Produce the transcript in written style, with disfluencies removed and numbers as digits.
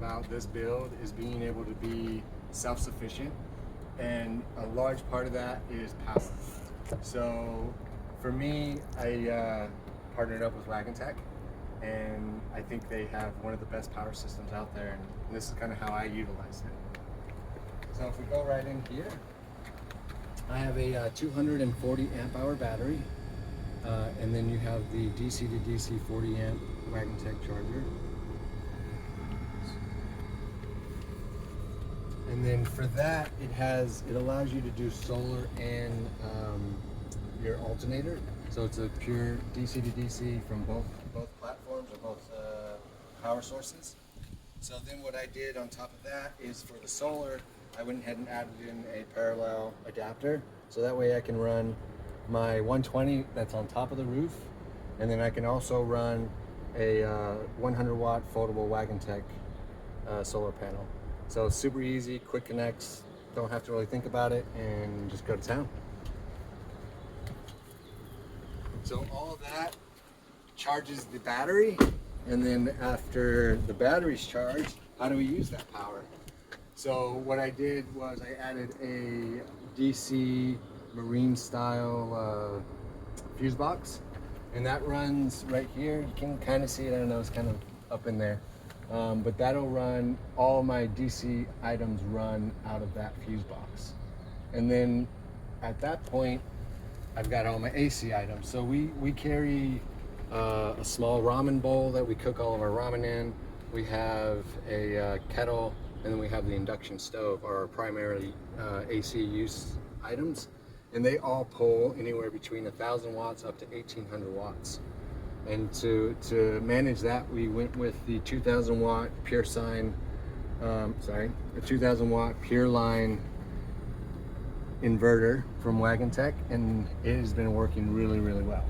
about this build is being able to be self-sufficient, and a large part of that is power. So for me, I partnered up with Wagan, and I think they have one of the best power systems out there, and this is kind of how I utilize it. So if we go right in here, I have a 240 amp hour battery, and then you have the DC to DC 40 amp Wagan charger. And then for that, it allows you to do solar and your alternator. So it's a pure DC to DC from both platforms or both power sources. So then what I did on top of that is for the solar, I went ahead and added in a parallel adapter. So that way I can run my 120 that's on top of the roof. And then I can also run a 100 watt foldable Wagan solar panel. So it's super easy, quick connects, don't have to really think about it, and just go to town. So all of that charges the battery, and then after the battery's charged, how do we use that power? So what I did was I added a DC marine style fuse box, and that runs right here. You can kind of see it, I don't know, it's kind of up in there. But that'll run, all my DC items run out of that fuse box. And then at that point, I've got all my AC items. So we carry a small ramen bowl that we cook all of our ramen in. We have a kettle, and then we have the induction stove, our primary AC use items. And they all pull anywhere between 1,000 watts up to 1,800 watts. And to manage that, we went with the 2,000 watt pure line inverter from Wagan, and it has been working really, really well.